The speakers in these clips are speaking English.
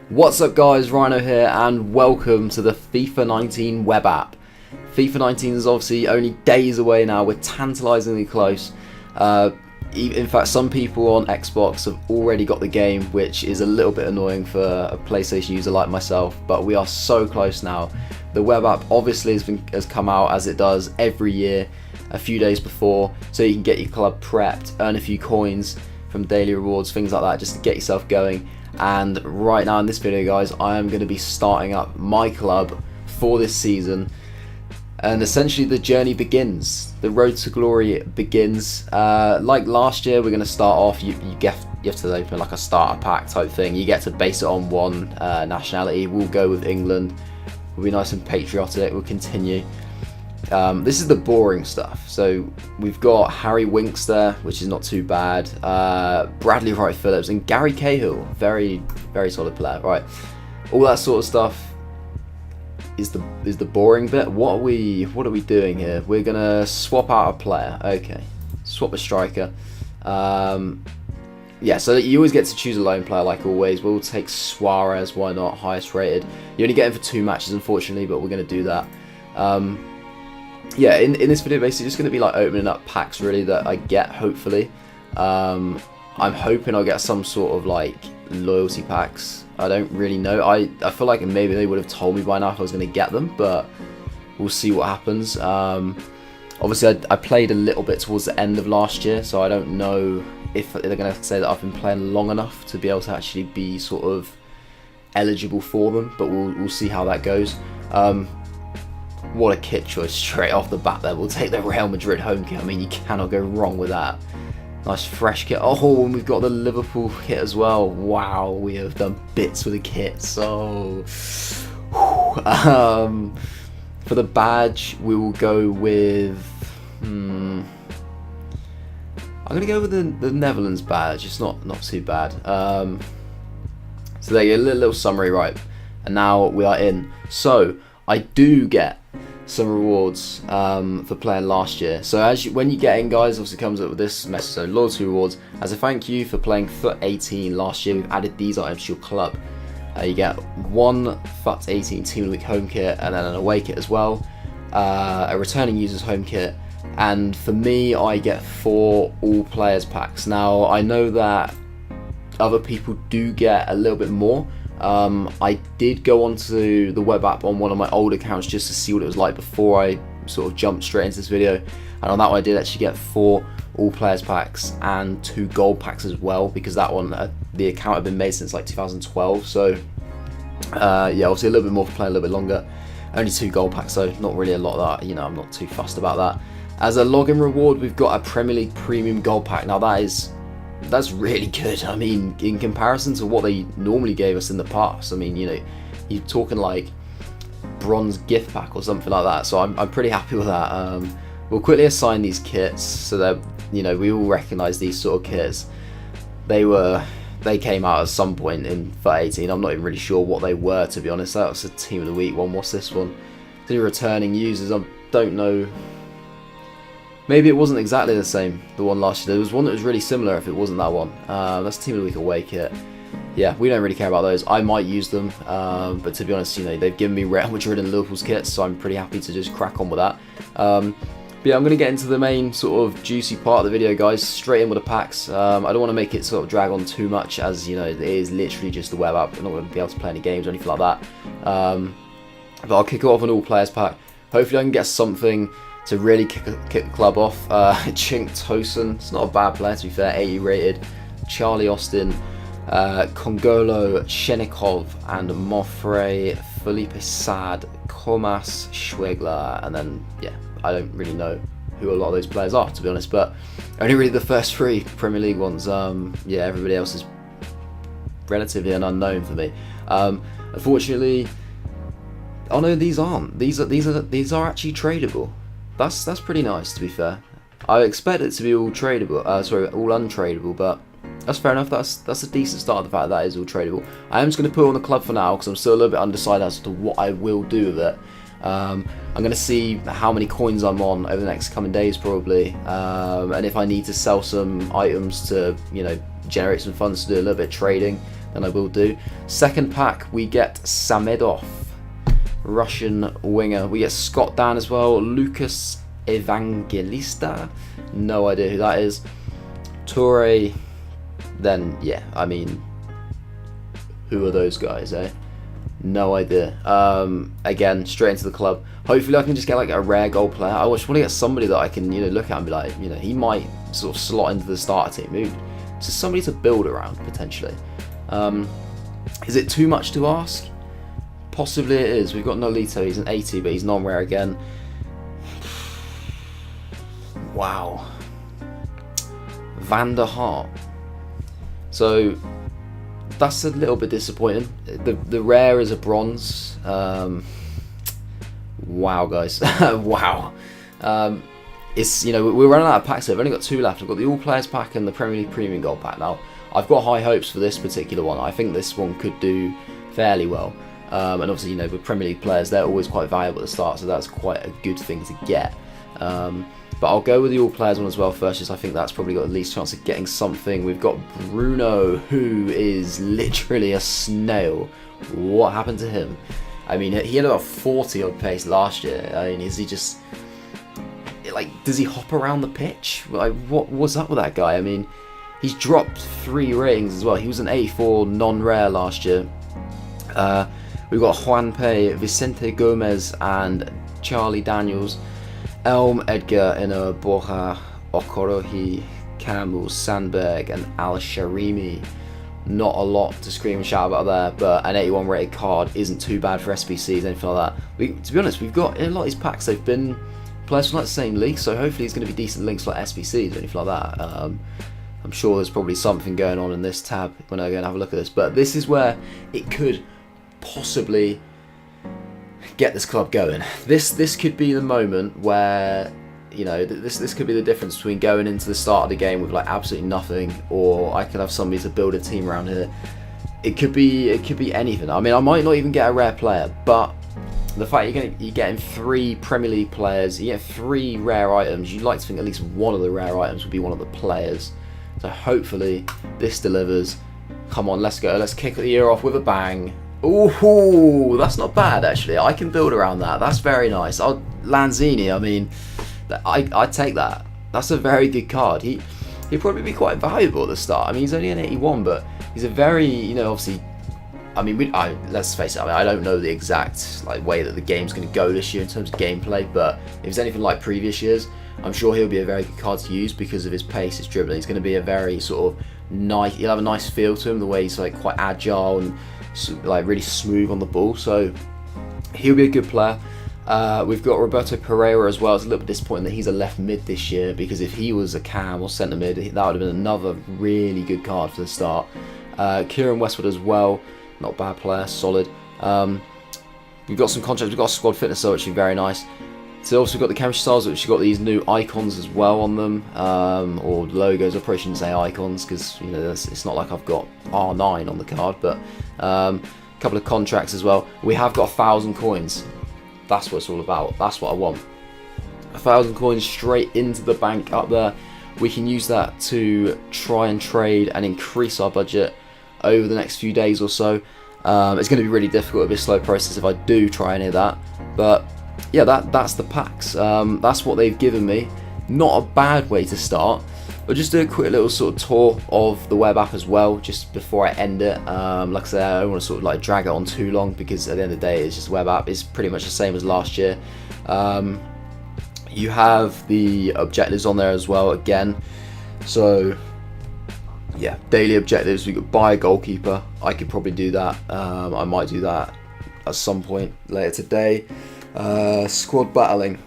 What's up guys, Rhino here and welcome to the FIFA 19 web app. FIFA 19 is obviously only days away now, we're tantalisingly close. In fact, some people on Xbox have already got the game, which is a little bit annoying for a PlayStation user like myself, but we are so close now. The web app obviously has come out as it does every year, a few days before, so you can get your club prepped, earn a few coins from daily rewards, things like that, just to get yourself going. And right now in this video guys, I am going to be starting up my club for this season, and essentially the journey begins, the road to glory begins. Like last year, we're going to start off, you have to open like a starter pack type thing. You get to base it on one nationality. We'll go with England, we'll be nice and patriotic, we'll continue. This is the boring stuff. So we've got Harry Winks there, which is not too bad. Bradley Wright Phillips and Gary Cahill, very solid player. Right, all that sort of stuff is the boring bit. What are we doing here? We're gonna swap out a player. Okay, swap a striker. Yeah, so you always get to choose a lone player like always. We'll take Suarez, why not? Highest rated. You only get him for 2 matches unfortunately, but we're gonna do that. Yeah, in this video basically just going to be like opening up packs really that I get, hopefully. I'm hoping I'll get some sort of like loyalty packs. I don't really know. I feel like maybe they would have told me by now if I was going to get them, but we'll see what happens. Obviously I played a little bit towards the end of last year, so I don't know if they're going to say that I've been playing long enough to be able to actually be sort of eligible for them, but we'll see how that goes. What a kit choice straight off the bat there. We'll take the Real Madrid home kit. I mean, you cannot go wrong with that. Nice fresh kit. Oh, and we've got the Liverpool kit as well. Wow, we have done bits with the kit. So, for the badge, we will go with... I'm going to go with the Netherlands badge. It's not too bad. So there you go, a little summary, right? And now we are in. So, I do get some rewards for playing last year. So when you get in guys, obviously comes up with this message, so loyalty rewards. As a thank you for playing FUT 18 last year, we've added these items to your club. You get one FUT 18 Team of the Week home kit and then an away kit as well, a returning users home kit, and for me I get 4 all players packs. Now I know that other people do get a little bit more. I did go onto the web app on one of my old accounts just to see what it was like before I sort of jumped straight into this video, and on that one I did actually get 4 all players packs and 2 gold packs as well, because that one the account had been made since like 2012, so yeah, obviously a little bit more for playing a little bit longer. Only 2 gold packs, so not really a lot of that, you know, I'm not too fussed about that. As a login reward, we've got a Premier League Premium Gold Pack. Now that's really good. I mean, in comparison to what they normally gave us in the past, I mean, you know, you're talking like bronze gift pack or something like that, so I'm pretty happy with that. We'll quickly assign these kits so that, you know, we all recognise these sort of kits. They came out at some point in FUT 18. I'm not even really sure what they were, to be honest. That was a Team of the Week one. What's this one? The returning users, I don't know. Maybe it wasn't exactly the same, the one last year. There was one that was really similar if it wasn't that one. That's Team of the Week away kit. Yeah, we don't really care about those. I might use them, but to be honest, you know, they've given me Real Madrid and Liverpool's kits, so I'm pretty happy to just crack on with that. But yeah, I'm going to get into the main sort of juicy part of the video, guys, straight in with the packs. I don't want to make it sort of drag on too much, as, you know, it is literally just the web app. I'm not going to be able to play any games or anything like that. But I'll kick it off an all players pack. Hopefully I can get something to really kick the club off. Chink Tosin, it's not a bad player to be fair, 80 rated. Charlie Austin, Kongolo, Shenikov, and Moffrey, Felipe Sad, Comas, Schwegler, and then, yeah, I don't really know who a lot of those players are, to be honest, but only really the first 3 Premier League ones. Yeah, everybody else is relatively an unknown for me. Unfortunately, oh no, these aren't. These are actually tradable. That's pretty nice, to be fair. I expect it to be all tradable, all untradeable, but that's fair enough. That's a decent start, the fact that is all tradable. I am just going to put it on the club for now, because I'm still a little bit undecided as to what I will do with it. I'm going to see how many coins I'm on over the next coming days, probably, and if I need to sell some items to, you know, generate some funds to do a little bit of trading, then I will do. Second pack, we get Samedov, Russian winger. We get Scott Dan as well, Lucas Evangelista, no idea who that is. Toure, then yeah, I mean, who are those guys, eh? No idea. Again, straight into the club. Hopefully I can just get like a rare gold player. I just want to get somebody that I can, look at and be like, he might sort of slot into the starter team. So somebody to build around, potentially. Is it too much to ask? Possibly it is. We've got Nolito, he's an 80, but he's non-rare again. Wow. Van der Hart. So that's a little bit disappointing. The rare is a bronze. Wow, guys. Wow. It's we're running out of packs. So I've only got 2 left. I've got the All Players pack and the Premier League Premium Gold pack. Now I've got high hopes for this particular one. I think this one could do fairly well. And obviously, with Premier League players, they're always quite valuable at the start, so that's quite a good thing to get. But I'll go with the All Players one as well first, just I think that's probably got the least chance of getting something. We've got Bruno, who is literally a snail. What happened to him? I mean, he had about 40 odd pace last year. I mean, is he just does he hop around the pitch? Like, what was up with that guy? I mean, he's dropped 3 ratings as well. He was an 84 non-rare last year. We've got Juan Pe, Vicente Gomez, and Charlie Daniels. Elm, Edgar, Inner, Borja, Okorohi, Campbell, Sandberg, and Al Sharimi. Not a lot to scream and shout about there, but an 81 rated card isn't too bad for SBCs, anything like that. To be honest, we've got in a lot of these packs, they've been players from the same league, so hopefully it's going to be decent links like SBCs or anything like that. I'm sure there's probably something going on in this tab when I go and have a look at this, but this is where it could possibly get this club going. This could be the moment where this could be the difference between going into the start of the game with like absolutely nothing, or I could have somebody to build a team around here. It could be anything. I mean, I might not even get a rare player, but the fact you're getting 3 Premier League players, you get 3 rare items. You'd like to think at least one of the rare items would be one of the players. So hopefully this delivers. Come on, let's go. Let's kick the year off with a bang. Ooh, that's not bad actually. I can build around that. That's very nice. Lanzini, I mean, I'd take that. That's a very good card. He'd probably be quite valuable at the start. I mean, he's only an 81, but he's a very, obviously, I mean, let's face it, I don't know the exact way that the game's going to go this year in terms of gameplay, but if it's anything like previous years, I'm sure he'll be a very good card to use because of his pace, his dribbling. He's going to be a very sort of nice, he'll have a nice feel to him, the way he's quite agile and really smooth on the ball, so he'll be a good player. We've got Roberto Pereira as well. It's a little bit disappointing that he's a left mid this year, because if he was a cam or centre mid, that would have been another really good card for the start. Kieran Westwood as well, not a bad player, solid. We've got some contracts, we've got squad fitness, so which is very nice. So also we've got the chemistry styles, which have got these new icons as well on them, or logos. I probably shouldn't say icons because it's not like I've got R9 on the card, but a couple of contracts as well. We have got 1,000 coins. That's what it's all about. That's what I want. 1,000 coins straight into the bank up there. We can use that to try and trade and increase our budget over the next few days or so. It's going to be really difficult. It'll be a slow process if I do try any of that, but yeah, that's the packs. That's what they've given me. Not a bad way to start. I'll just do a quick little sort of tour of the web app as well, just before I end it. Like I said, I don't want to sort of drag it on too long, because at the end of the day, it's just a web app. It's pretty much the same as last year. You have the objectives on there as well again. So yeah, daily objectives. We could buy a goalkeeper. I could probably do that. I might do that at some point later today. Squad battling.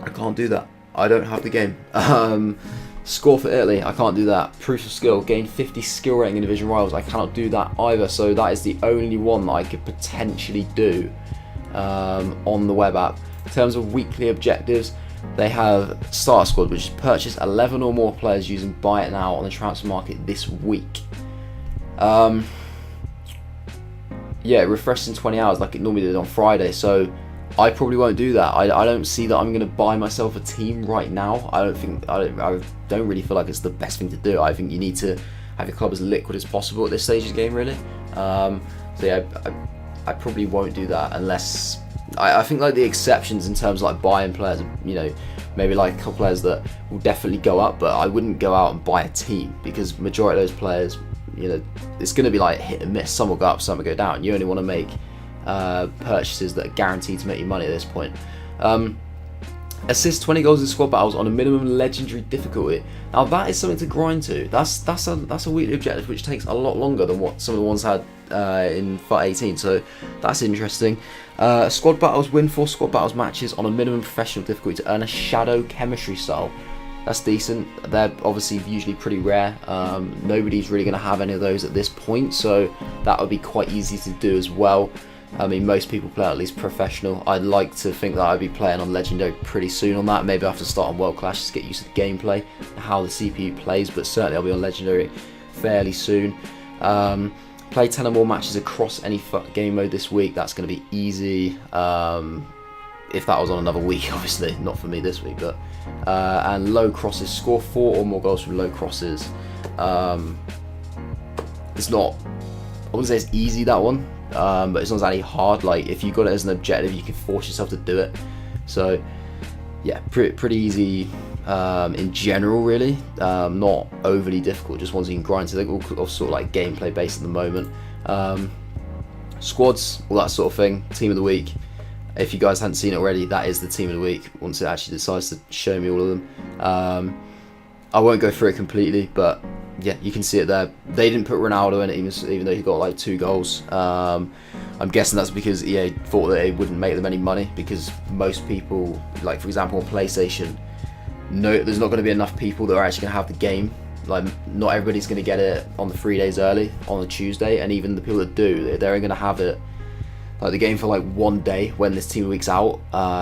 I can't do that. I don't have the game. Score for Italy. I can't do that. Proof of skill. Gain 50 skill rating in division rivals. I cannot do that either. So that is the only one that I could potentially do on the web app. In terms of weekly objectives, they have starter squad, which is purchase 11 or more players using buy it now on the transfer market this week. Yeah, it refreshes in 20 hours like it normally did on Friday, so I probably won't do that. I don't see that I'm going to buy myself a team right now. I don't really feel like it's the best thing to do. I think you need to have your club as liquid as possible at this stage of the game, really. So yeah, I probably won't do that unless I think like the exceptions in terms of like buying players, you know, maybe like a couple players that will definitely go up, but I wouldn't go out and buy a team, because majority of those players, you know, it's going to be like hit and miss. Some will go up, some will go down. You only want to make purchases that are guaranteed to make you money at this point. Assist 20 goals in squad battles on a minimum legendary difficulty. Now that is something to grind to. That's a weekly objective which takes a lot longer than what some of the ones had in FUT 18. So that's interesting. Squad battles, win 4 squad battles matches on a minimum professional difficulty to earn a shadow chemistry style. That's decent. They're obviously usually pretty rare. Nobody's really going to have any of those at this point, so that would be quite easy to do as well. I mean, most people play at least professional. I'd like to think that I'd be playing on legendary pretty soon on that. Maybe I have to start on world class just to get used to the gameplay, how the CPU plays, but certainly I'll be on legendary fairly soon. Play 10 or more matches across any game mode this week. That's going to be easy. If that was on another week, obviously, not for me this week, but and low crosses, score 4 or more goals from low crosses. It's not, I wouldn't say it's easy, that one, but it's not actually hard. Like, if you got it as an objective, you can force yourself to do it. So yeah, pretty easy in general, really. Not overly difficult, just ones you can grind to. They're all sort of like gameplay based at the moment. Squads, all that sort of thing. Team of the week. If you guys hadn't seen it already, that is the team of the week once it actually decides to show me all of them. I won't go through it completely, but yeah, you can see it there. They didn't put Ronaldo in it, even though he got like 2 goals. I'm guessing that's because EA thought that it wouldn't make them any money, because most people, like for example on PlayStation, there's not going to be enough people that are actually going to have the game. Like, not everybody's going to get it on the 3 days early on a Tuesday, and even the people that do, they're only going to have it like the game for like 1 day when this team of the week's out.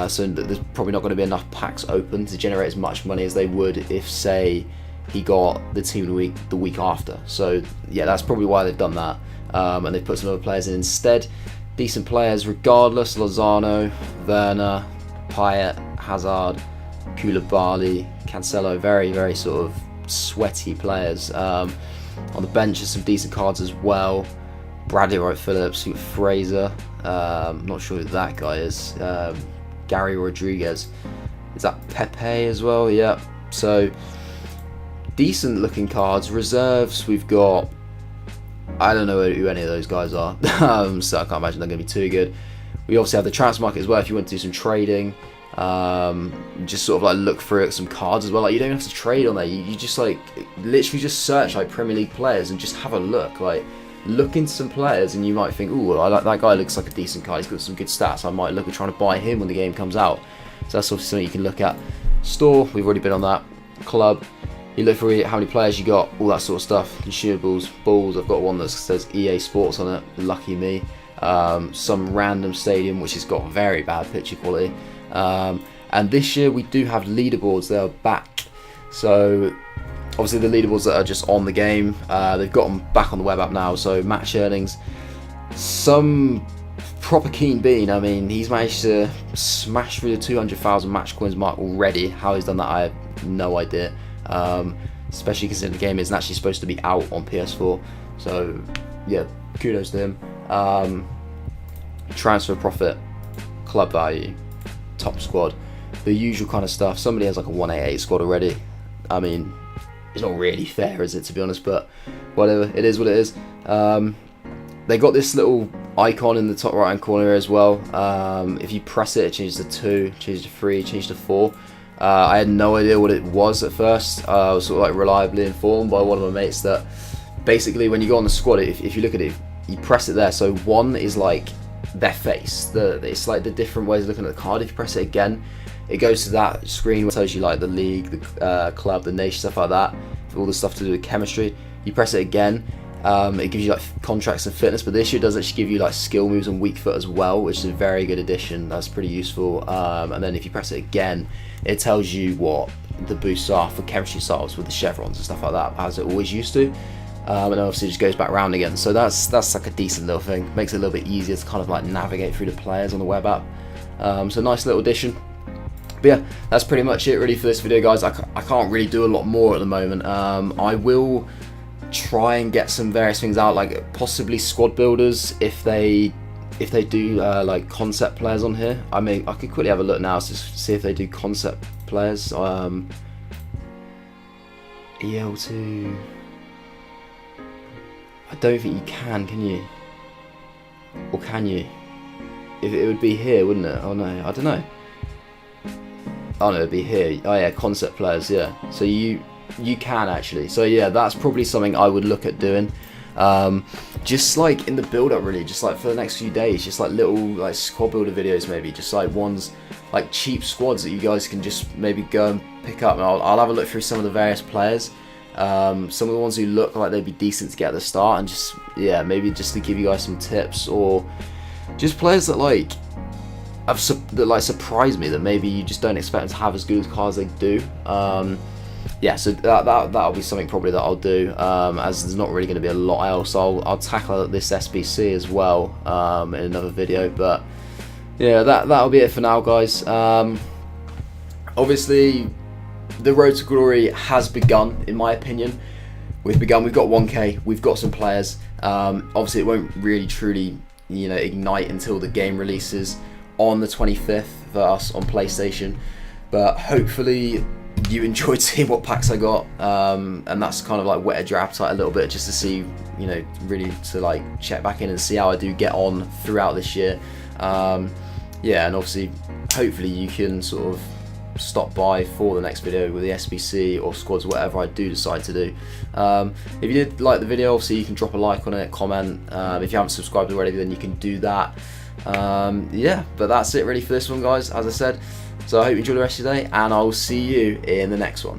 So there's probably not going to be enough packs open to generate as much money as they would if, say, he got the team of the week after. So yeah, that's probably why they've done that, and they've put some other players in instead. Decent players regardless: Lozano, Werner, Payet, Hazard, Koulibaly, Cancelo. Very, very sort of sweaty players. On the bench, there's some decent cards as well. Bradley Wright Phillips, Fraser. I'm not sure who that guy is. Gary Rodriguez. Is that Pepe as well? Yeah. So decent looking cards. Reserves, we've got, I don't know who any of those guys are, so I can't imagine they're going to be too good. We obviously have the transfer market as well if you want to do some trading. Just sort of like look through it, some cards as well. Like, you don't have to trade on there. You just like literally just search like Premier League players and just have a look. Like, look into some players and you might think, ooh, I like that guy, looks like a decent guy, he's got some good stats, I might look at trying to buy him when the game comes out. So that's obviously something you can look at. Store, we've already been on that. Club, you look for how many players you got, all that sort of stuff. Consumables, balls, I've got one that says EA Sports on it, lucky me. Some random stadium which has got very bad picture quality. And this year we do have leaderboards, they are back. So obviously the leaderboards that are just on the game, they've got them back on the web app now. So match earnings, some proper keen bean. I mean, he's managed to smash through the 200,000 match coins mark already. How he's done that, I have no idea. Especially considering the game isn't actually supposed to be out on PS4. So yeah, kudos to him. Transfer profit, club value, top squad, the usual kind of stuff. Somebody has like a 188 squad already. I mean, it's not really fair, is it, to be honest, but whatever, it is what it is. They got this little icon in the top right hand corner as well. If you press it, it changes to 2, changes to 3, changes to 4. I had no idea what it was at first. I was sort of like reliably informed by one of my mates that basically when you go on the squad, if you look at it, you press it there. So 1 is like their face. It's like the different ways of looking at the card. If you press it again, it goes to that screen where it tells you like the league, the club, the nation, stuff like that, all the stuff to do with chemistry. You press it again, it gives you like contracts and fitness, but this year does actually give you like skill moves and weak foot as well, which is a very good addition. That's pretty useful. And then if you press it again, it tells you what the boosts are for chemistry styles with the chevrons and stuff like that, as it always used to. And then obviously it just goes back around again. So that's like a decent little thing. Makes it a little bit easier to kind of like navigate through the players on the web app. So nice little addition. But yeah, that's pretty much it really for this video, guys. I can't really do a lot more at the moment. I will try and get some various things out, like possibly squad builders if they do like concept players on here. I could quickly have a look now to see if they do concept players. EL2. I don't think you can you? Or can you? If it would be here, wouldn't it? Oh no, I don't know. Oh no, it'd be here. Oh yeah, concept players, yeah. So you can actually. So yeah, that's probably something I would look at doing. Just like in the build up, really, just like for the next few days, just like little like squad builder videos, maybe just like ones like cheap squads that you guys can just maybe go and pick up. And I'll have a look through some of the various players, some of the ones who look like they'd be decent to get at the start, and just yeah, maybe just to give you guys some tips, or just players that like surprise me, that maybe you just don't expect them to have as good as cards they do. Yeah, so that'll be something probably that I'll do, as there's not really going to be a lot else. I'll tackle this SBC as well in another video, but yeah, that'll be it for now, guys. Obviously, the road to glory has begun, in my opinion. We've got 1K, we've got some players. Obviously, it won't really truly, ignite until the game releases on the 25th for us on PlayStation, but hopefully you enjoyed seeing what packs I got, and that's kind of like whetted your appetite a little bit, just to see, really to like check back in and see how I do get on throughout this year. Yeah, and obviously hopefully you can sort of stop by for the next video with the SBC or squads, whatever I do decide to do. If you did like the video, obviously you can drop a like on it, comment. If you haven't subscribed already, then you can do that. Yeah, but that's it really for this one, guys, as I said. So I hope you enjoy the rest of your day, and I will see you in the next one.